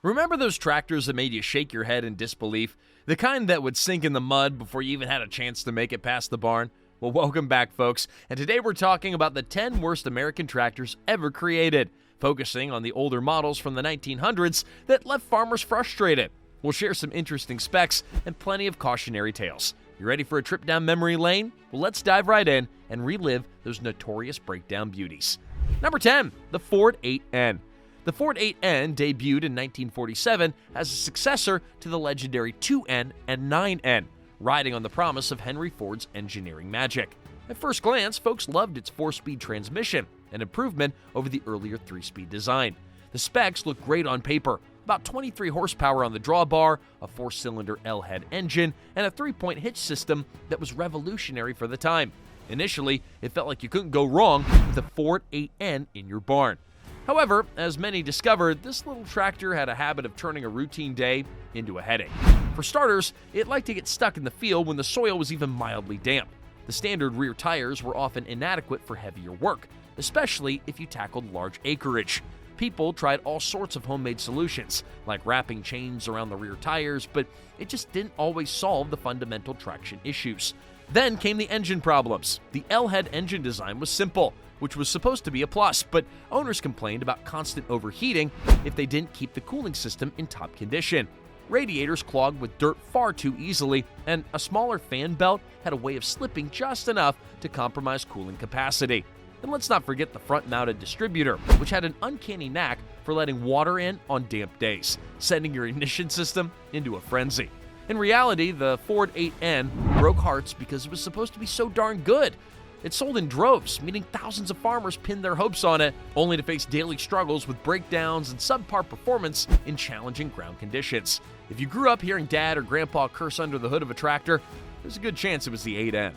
Remember those tractors that made you shake your head in disbelief? The kind that would sink in the mud before you even had a chance to make it past the barn? Well, welcome back, folks. And today we're talking about the 10 worst American tractors ever created, focusing on the older models from the 1900s that left farmers frustrated. We'll share some interesting specs and plenty of cautionary tales. You ready for a trip down memory lane? Well, let's dive right in and relive those notorious breakdown beauties. Number 10, the Ford 8N. The Ford 8N debuted in 1947 as a successor to the legendary 2N and 9N, riding on the promise of Henry Ford's engineering magic. At first glance, folks loved its 4-speed transmission, an improvement over the earlier 3-speed design. The specs looked great on paper, about 23 horsepower on the drawbar, a 4-cylinder L-head engine, and a 3-point hitch system that was revolutionary for the time. Initially, it felt like you couldn't go wrong with the Ford 8N in your barn. However, as many discovered, this little tractor had a habit of turning a routine day into a headache. For starters, it liked to get stuck in the field when the soil was even mildly damp. The standard rear tires were often inadequate for heavier work, especially if you tackled large acreage. People tried all sorts of homemade solutions, like wrapping chains around the rear tires, but it just didn't always solve the fundamental traction issues. Then came the engine problems. The L-head engine design was simple, which was supposed to be a plus, but owners complained about constant overheating if they didn't keep the cooling system in top condition. Radiators clogged with dirt far too easily, and a smaller fan belt had a way of slipping just enough to compromise cooling capacity. And let's not forget the front-mounted distributor, which had an uncanny knack for letting water in on damp days, sending your ignition system into a frenzy. In reality, the Ford 8N broke hearts because it was supposed to be so darn good. It sold in droves, meaning thousands of farmers pinned their hopes on it, only to face daily struggles with breakdowns and subpar performance in challenging ground conditions. If you grew up hearing Dad or Grandpa curse under the hood of a tractor, there's a good chance it was the 8N.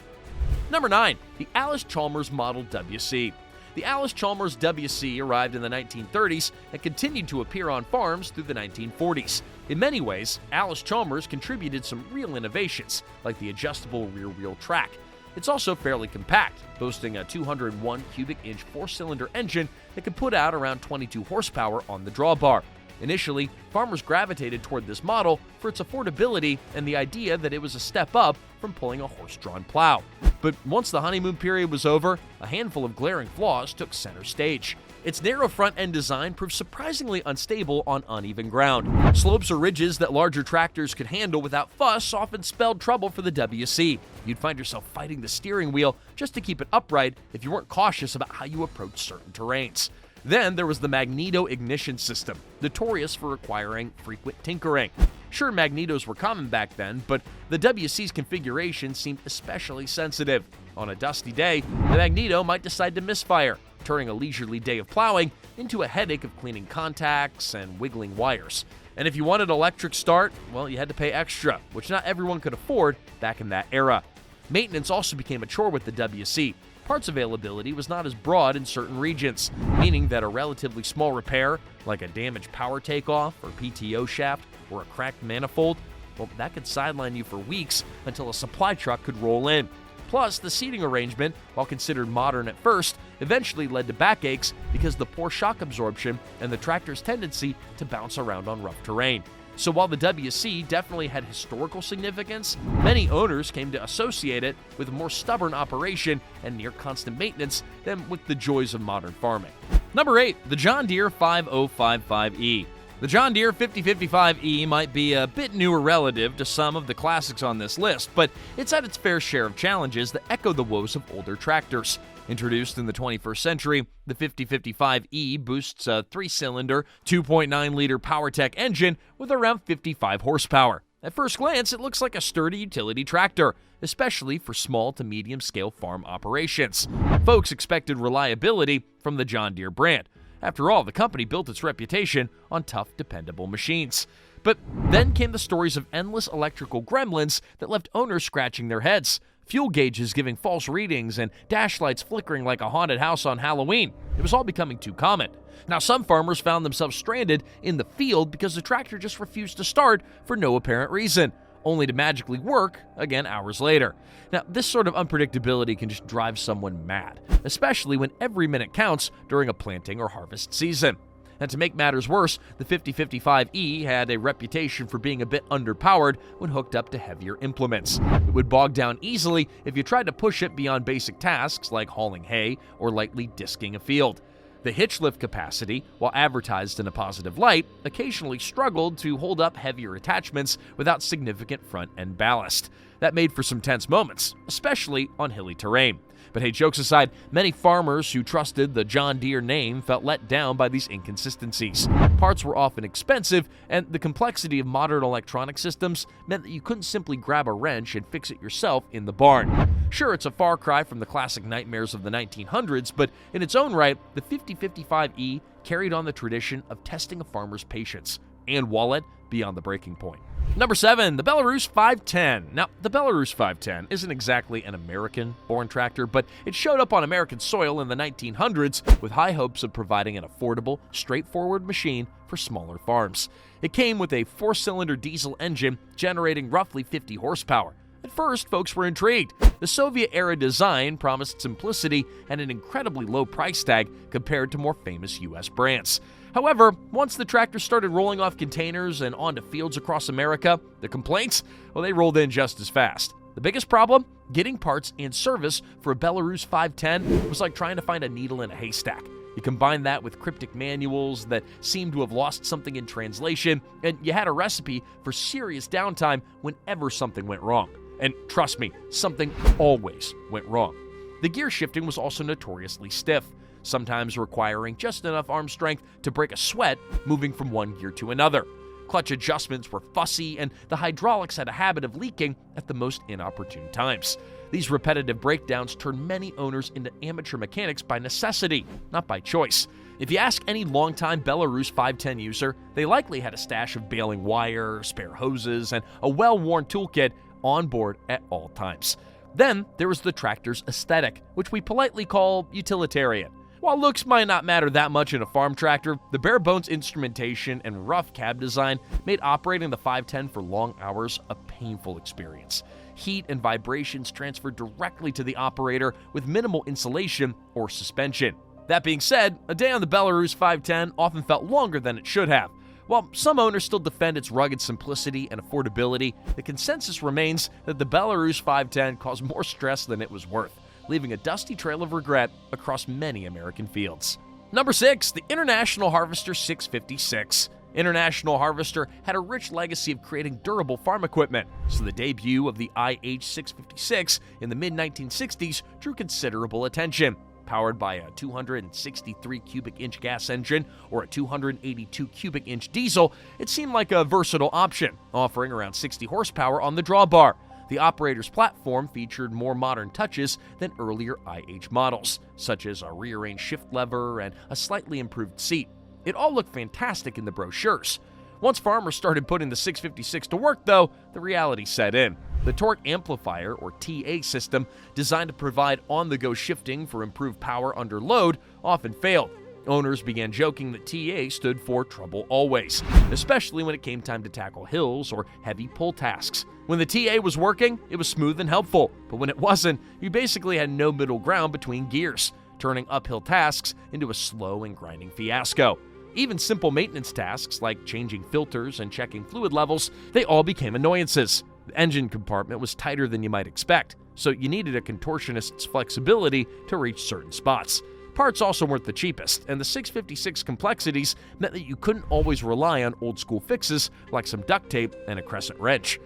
Number 9, the Chalmers Model WC. The Chalmers WC arrived in the 1930s and continued to appear on farms through the 1940s. In many ways, Chalmers contributed some real innovations, like the adjustable rear-wheel track. It's also fairly compact, boasting a 201 cubic inch 4-cylinder engine that could put out around 22 horsepower on the drawbar. Initially, farmers gravitated toward this model for its affordability and the idea that it was a step up from pulling a horse-drawn plow. But once the honeymoon period was over, a handful of glaring flaws took center stage. Its narrow front-end design proved surprisingly unstable on uneven ground. Slopes or ridges that larger tractors could handle without fuss often spelled trouble for the WC. You'd find yourself fighting the steering wheel just to keep it upright if you weren't cautious about how you approached certain terrains. Then there was the magneto ignition system, notorious for requiring frequent tinkering. Sure, magnetos were common back then, but the WC's configuration seemed especially sensitive. On a dusty day, the magneto might decide to misfire, turning a leisurely day of plowing into a headache of cleaning contacts and wiggling wires. And if you wanted electric start, well, you had to pay extra, which not everyone could afford back in that era. Maintenance also became a chore with the WC. Parts availability was not as broad in certain regions, meaning that a relatively small repair, like a damaged power takeoff or PTO shaft or a cracked manifold, well, that could sideline you for weeks until a supply truck could roll in. Plus, the seating arrangement, while considered modern at first, eventually led to backaches because of the poor shock absorption and the tractor's tendency to bounce around on rough terrain. So while the WC definitely had historical significance, many owners came to associate it with a more stubborn operation and near constant maintenance than with the joys of modern farming. Number 8, the John Deere 5055E. The John Deere 5055E might be a bit newer relative to some of the classics on this list, but it's had its fair share of challenges that echo the woes of older tractors. Introduced in the 21st century, the 5055E boosts a 3-cylinder, 2.9-liter PowerTech engine with around 55 horsepower. At first glance, it looks like a sturdy utility tractor, especially for small to medium-scale farm operations. Folks expected reliability from the John Deere brand. After all, the company built its reputation on tough, dependable machines. But then came the stories of endless electrical gremlins that left owners scratching their heads. Fuel gauges giving false readings, and dash lights flickering like a haunted house on Halloween. It was all becoming too common. Now, some farmers found themselves stranded in the field because the tractor just refused to start for no apparent reason, only to magically work again hours later. Now, this sort of unpredictability can just drive someone mad, especially when every minute counts during a planting or harvest season. And to make matters worse, the 5055E had a reputation for being a bit underpowered when hooked up to heavier implements. It would bog down easily if you tried to push it beyond basic tasks like hauling hay or lightly disking a field. The hitch lift capacity, while advertised in a positive light, occasionally struggled to hold up heavier attachments without significant front-end ballast. That made for some tense moments, especially on hilly terrain. But hey, jokes aside, many farmers who trusted the John Deere name felt let down by these inconsistencies. Parts were often expensive, and the complexity of modern electronic systems meant that you couldn't simply grab a wrench and fix it yourself in the barn. Sure, it's a far cry from the classic nightmares of the 1900s, but in its own right, the 5055E carried on the tradition of testing a farmer's patience and wallet beyond the breaking point. Number 7, the Bellarus 510. Now, the Bellarus 510 isn't exactly an American-born tractor, but it showed up on American soil in the 1900s with high hopes of providing an affordable, straightforward machine for smaller farms. It came with a 4-cylinder diesel engine generating roughly 50 horsepower. At first, folks were intrigued. The Soviet-era design promised simplicity and an incredibly low price tag compared to more famous U.S. brands. However, once the tractor started rolling off containers and onto fields across America, the complaints, well, they rolled in just as fast. The biggest problem? Getting parts and service for a Bellarus 510 was like trying to find a needle in a haystack. You combine that with cryptic manuals that seemed to have lost something in translation, and you had a recipe for serious downtime whenever something went wrong. And trust me, something always went wrong. The gear shifting was also notoriously stiff, sometimes requiring just enough arm strength to break a sweat moving from one gear to another. Clutch adjustments were fussy, and the hydraulics had a habit of leaking at the most inopportune times. These repetitive breakdowns turned many owners into amateur mechanics by necessity, not by choice. If you ask any longtime Bellarus 510 user, they likely had a stash of baling wire, spare hoses, and a well-worn toolkit on board at all times. Then there was the tractor's aesthetic, which we politely call utilitarian. While looks might not matter that much in a farm tractor, the bare-bones instrumentation and rough cab design made operating the 510 for long hours a painful experience. Heat and vibrations transferred directly to the operator with minimal insulation or suspension. That being said, a day on the Bellarus 510 often felt longer than it should have. While some owners still defend its rugged simplicity and affordability, the consensus remains that the Bellarus 510 caused more stress than it was worth, leaving a dusty trail of regret across many American fields. Number 6, the International Harvester 656. International Harvester had a rich legacy of creating durable farm equipment, so the debut of the IH656 in the mid-1960s drew considerable attention. Powered by a 263 cubic inch gas engine or a 282 cubic inch diesel, it seemed like a versatile option, offering around 60 horsepower on the drawbar. The operator's platform featured more modern touches than earlier IH models, such as a rear-range shift lever and a slightly improved seat. It all looked fantastic in the brochures. Once farmers started putting the 656 to work, though, the reality set in. The torque amplifier, or TA system, designed to provide on-the-go shifting for improved power under load, often failed. Owners began joking that TA stood for trouble always, especially when it came time to tackle hills or heavy pull tasks. When the TA was working, it was smooth and helpful, but when it wasn't, you basically had no middle ground between gears, turning uphill tasks into a slow and grinding fiasco. Even simple maintenance tasks like changing filters and checking fluid levels, they all became annoyances. The engine compartment was tighter than you might expect, so you needed a contortionist's flexibility to reach certain spots. Parts also weren't the cheapest, and the 656 complexities meant that you couldn't always rely on old-school fixes like some duct tape and a crescent wrench.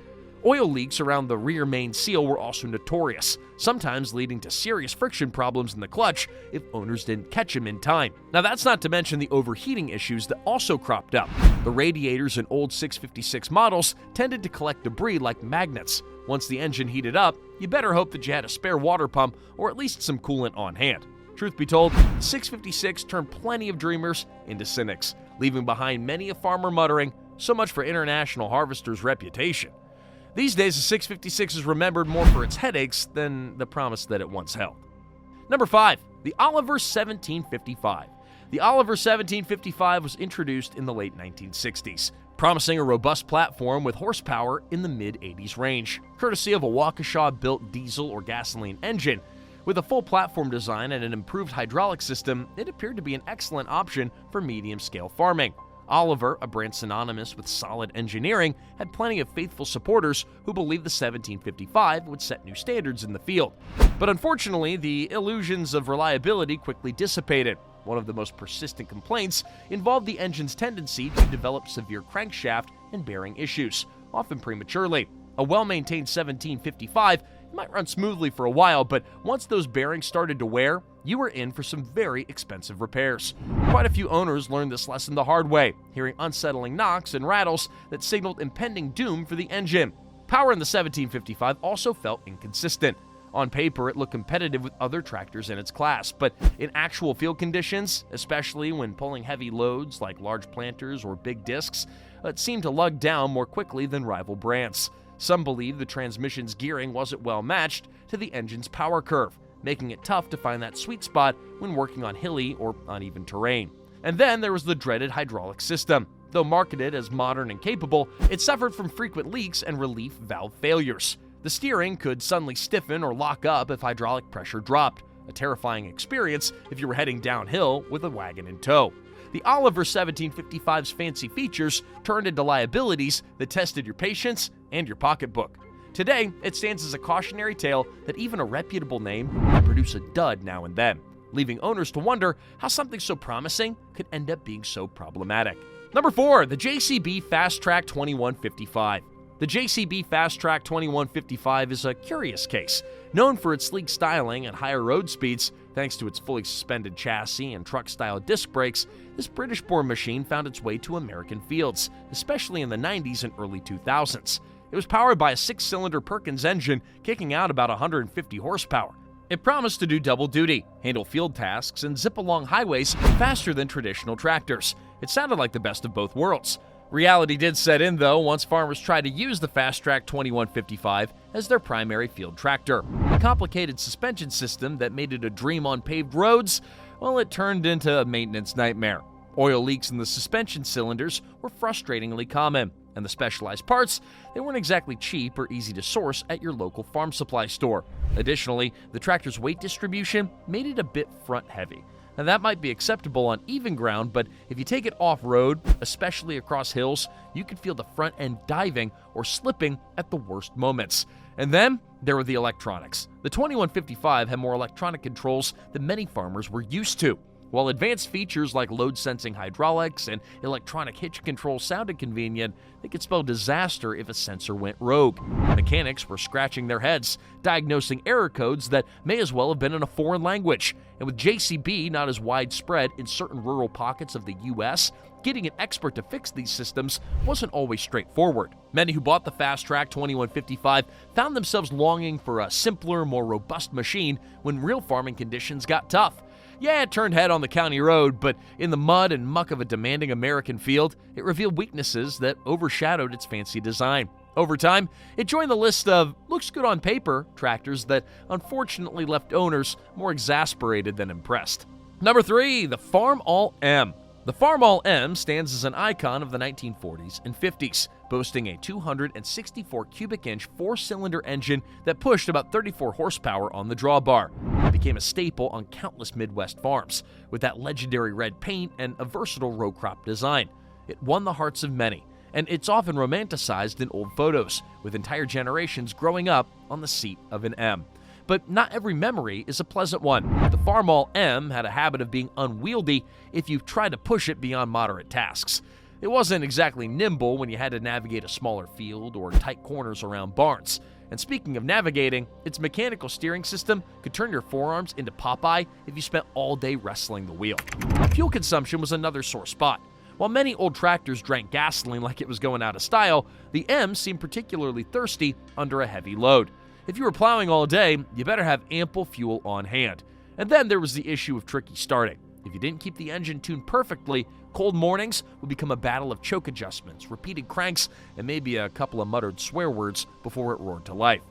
Oil leaks around the rear main seal were also notorious, sometimes leading to serious friction problems in the clutch if owners didn't catch them in time. Now that's not to mention the overheating issues that also cropped up. The radiators in old 656 models tended to collect debris like magnets. Once the engine heated up, you better hope that you had a spare water pump or at least some coolant on hand. Truth be told, the 656 turned plenty of dreamers into cynics, leaving behind many a farmer muttering, "So much for International Harvester's reputation." These days, the 656 is remembered more for its headaches than the promise that it once held. Number 5, the Oliver 1755. The Oliver 1755 was introduced in the late 1960s, promising a robust platform with horsepower in the mid-80s range, courtesy of a Waukesha-built diesel or gasoline engine. With a full platform design and an improved hydraulic system, it appeared to be an excellent option for medium-scale farming. Oliver, a brand synonymous with solid engineering, had plenty of faithful supporters who believed the 1755 would set new standards in the field. But unfortunately, the illusions of reliability quickly dissipated. One of the most persistent complaints involved the engine's tendency to develop severe crankshaft and bearing issues, often prematurely. A well-maintained 1755 might run smoothly for a while, but once those bearings started to wear, you were in for some very expensive repairs. Quite a few owners learned this lesson the hard way, hearing unsettling knocks and rattles that signaled impending doom for the engine. Power in the 1755 also felt inconsistent. On paper, it looked competitive with other tractors in its class, but in actual field conditions, especially when pulling heavy loads like large planters or big discs, it seemed to lug down more quickly than rival brands. Some believe the transmission's gearing wasn't well matched to the engine's power curve, making it tough to find that sweet spot when working on hilly or uneven terrain. And then there was the dreaded hydraulic system. Though marketed as modern and capable, it suffered from frequent leaks and relief valve failures. The steering could suddenly stiffen or lock up if hydraulic pressure dropped, a terrifying experience if you were heading downhill with a wagon in tow. The Oliver 1755's fancy features turned into liabilities that tested your patience and your pocketbook. Today, it stands as a cautionary tale that even a reputable name can produce a dud now and then, leaving owners to wonder how something so promising could end up being so problematic. Number 4, the JCB FasTrack 2155. The JCB FasTrack 2155 is a curious case. Known for its sleek styling and higher road speeds, thanks to its fully suspended chassis and truck-style disc brakes, this British-born machine found its way to American fields, especially in the 90s and early 2000s. It was powered by a 6-cylinder Perkins engine, kicking out about 150 horsepower. It promised to do double duty, handle field tasks, and zip along highways faster than traditional tractors. It sounded like the best of both worlds. Reality did set in, though, once farmers tried to use the FasTrack 2155 as their primary field tractor. A complicated suspension system that made it a dream on paved roads, well, it turned into a maintenance nightmare. Oil leaks in the suspension cylinders were frustratingly common, and the specialized parts, they weren't exactly cheap or easy to source at your local farm supply store. Additionally, the tractor's weight distribution made it a bit front-heavy. Now, that might be acceptable on even ground, but if you take it off-road, especially across hills, you could feel the front end diving or slipping at the worst moments. And then there were the electronics. The 2155 had more electronic controls than many farmers were used to. While advanced features like load-sensing hydraulics and electronic hitch control sounded convenient, they could spell disaster if a sensor went rogue. Mechanics were scratching their heads, diagnosing error codes that may as well have been in a foreign language. And with JCB not as widespread in certain rural pockets of the U.S., getting an expert to fix these systems wasn't always straightforward. Many who bought the FasTrack 2155 found themselves longing for a simpler, more robust machine when real farming conditions got tough. Yeah, it turned head on the county road, but in the mud and muck of a demanding American field, it revealed weaknesses that overshadowed its fancy design. Over time, it joined the list of looks good on paper tractors that unfortunately left owners more exasperated than impressed. Number 3, the Farmall M. The Farmall M stands as an icon of the 1940s and 50s, boasting a 264 cubic inch 4-cylinder engine that pushed about 34 horsepower on the drawbar. It became a staple on countless Midwest farms, with that legendary red paint and a versatile row crop design. It won the hearts of many, and it's often romanticized in old photos, with entire generations growing up on the seat of an M. But not every memory is a pleasant one. The Farmall M had a habit of being unwieldy if you tried to push it beyond moderate tasks. It wasn't exactly nimble when you had to navigate a smaller field or tight corners around barns. And speaking of navigating, its mechanical steering system could turn your forearms into Popeye if you spent all day wrestling the wheel. Fuel consumption was another sore spot. While many old tractors drank gasoline like it was going out of style, the M seemed particularly thirsty under a heavy load. If you were plowing all day, you better have ample fuel on hand. And then there was the issue of tricky starting. If you didn't keep the engine tuned perfectly, cold mornings would become a battle of choke adjustments, repeated cranks, and maybe a couple of muttered swear words before it roared to life.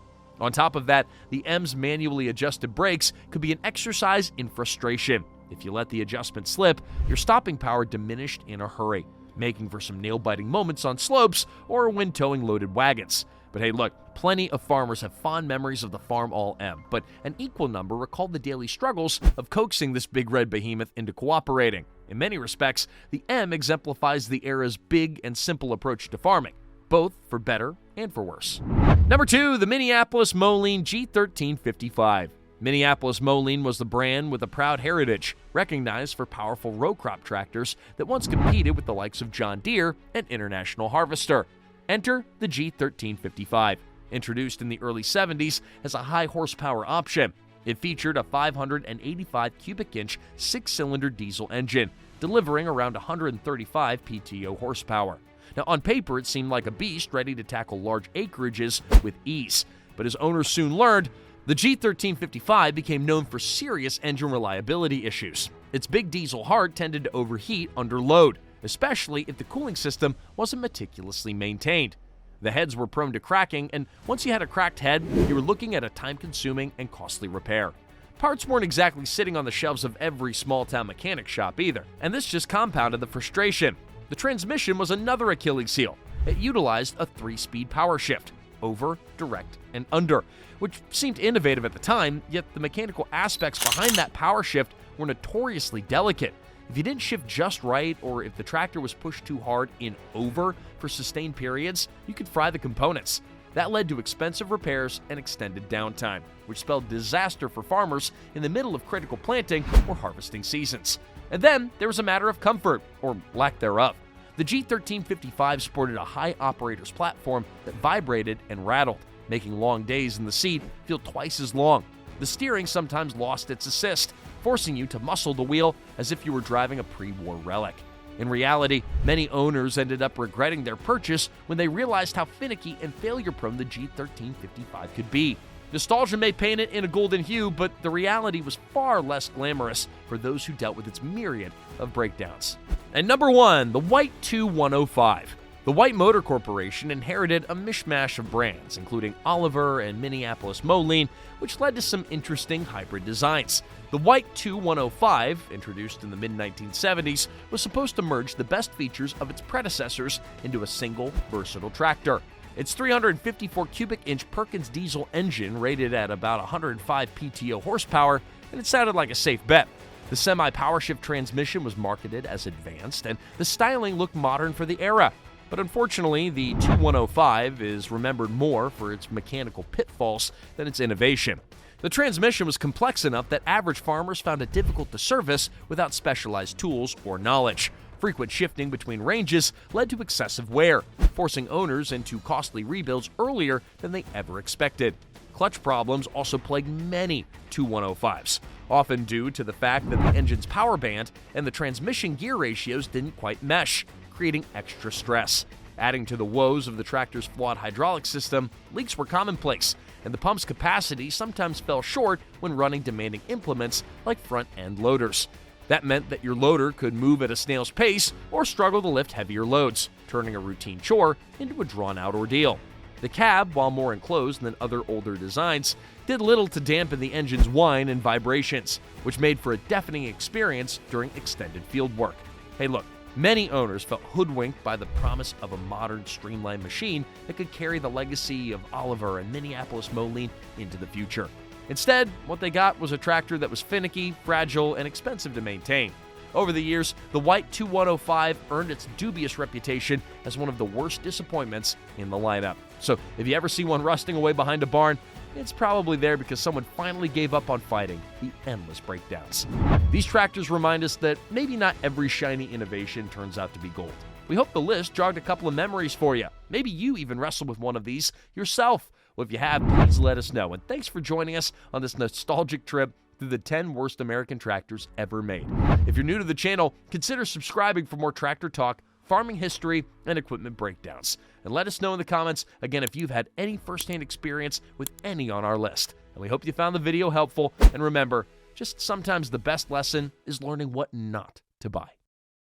On top of that, the M's manually adjusted brakes could be an exercise in frustration. If you let the adjustment slip, your stopping power diminished in a hurry, making for some nail-biting moments on slopes or when towing loaded wagons. But hey, look, plenty of farmers have fond memories of the Farmall M, but an equal number recall the daily struggles of coaxing this big red behemoth into cooperating. In many respects, the M exemplifies the era's big and simple approach to farming, both for better and for worse. Number 2, the Minneapolis Moline G1355. Minneapolis Moline was the brand with a proud heritage, recognized for powerful row crop tractors that once competed with the likes of John Deere and International Harvester. Enter the G1355. Introduced in the early 70s as a high horsepower option, it featured a 585 cubic inch 6-cylinder diesel engine, delivering around 135 PTO horsepower. Now, on paper, it seemed like a beast ready to tackle large acreages with ease, but as owners soon learned, the G1355 became known for serious engine reliability issues. Its big diesel heart tended to overheat under load, especially if the cooling system wasn't meticulously maintained. The heads were prone to cracking, and once you had a cracked head, you were looking at a time-consuming and costly repair. Parts weren't exactly sitting on the shelves of every small-town mechanic shop either, and this just compounded the frustration. The transmission was another Achilles heel. It utilized a 3-speed power shift, over, direct, and under, which seemed innovative at the time, yet the mechanical aspects behind that power shift were notoriously delicate. If you didn't shift just right, or if the tractor was pushed too hard in over for sustained periods, you could fry the components. That led to expensive repairs and extended downtime, which spelled disaster for farmers in the middle of critical planting or harvesting seasons. And then there was a matter of comfort, or lack thereof. The G1355 sported a high operator's platform that vibrated and rattled, making long days in the seat feel twice as long. The steering sometimes lost its assist, forcing you to muscle the wheel as if you were driving a pre-war relic. In reality, many owners ended up regretting their purchase when they realized how finicky and failure-prone the G1355 could be. Nostalgia may paint it in a golden hue, but the reality was far less glamorous for those who dealt with its myriad of breakdowns. And number 1, the White 2105. The White Motor Corporation inherited a mishmash of brands, including Oliver and Minneapolis Moline, which led to some interesting hybrid designs. The White 2105, introduced in the mid-1970s, was supposed to merge the best features of its predecessors into a single, versatile tractor. Its 354 cubic inch Perkins diesel engine rated at about 105 PTO horsepower, and it sounded like a safe bet. The semi-power shift transmission was marketed as advanced, and the styling looked modern for the era. But unfortunately, the 2105 is remembered more for its mechanical pitfalls than its innovation. The transmission was complex enough that average farmers found it difficult to service without specialized tools or knowledge. Frequent shifting between ranges led to excessive wear, forcing owners into costly rebuilds earlier than they ever expected. Clutch problems also plagued many 2105s, often due to the fact that the engine's power band and the transmission gear ratios didn't quite mesh, creating extra stress. Adding to the woes of the tractor's flawed hydraulic system, leaks were commonplace, and the pump's capacity sometimes fell short when running demanding implements like front-end loaders. That meant that your loader could move at a snail's pace or struggle to lift heavier loads, turning a routine chore into a drawn-out ordeal. The cab, while more enclosed than other older designs, did little to dampen the engine's whine and vibrations, which made for a deafening experience during extended field work. Hey look, many owners felt hoodwinked by the promise of a modern, streamlined machine that could carry the legacy of Oliver and Minneapolis Moline into the future. Instead, what they got was a tractor that was finicky, fragile, and expensive to maintain. Over the years, the White 2105 earned its dubious reputation as one of the worst disappointments in the lineup. So if you ever see one rusting away behind a barn, it's probably there because someone finally gave up on fighting the endless breakdowns. These tractors remind us that maybe not every shiny innovation turns out to be gold. We hope the list jogged a couple of memories for you. Maybe you even wrestled with one of these yourself. Well, if you have, please let us know. And thanks for joining us on this nostalgic trip through the 10 worst American tractors ever made. If you're new to the channel, consider subscribing for more tractor talk, farming history, and equipment breakdowns. And let us know in the comments, again, if you've had any firsthand experience with any on our list. And we hope you found the video helpful. And remember, just sometimes the best lesson is learning what not to buy.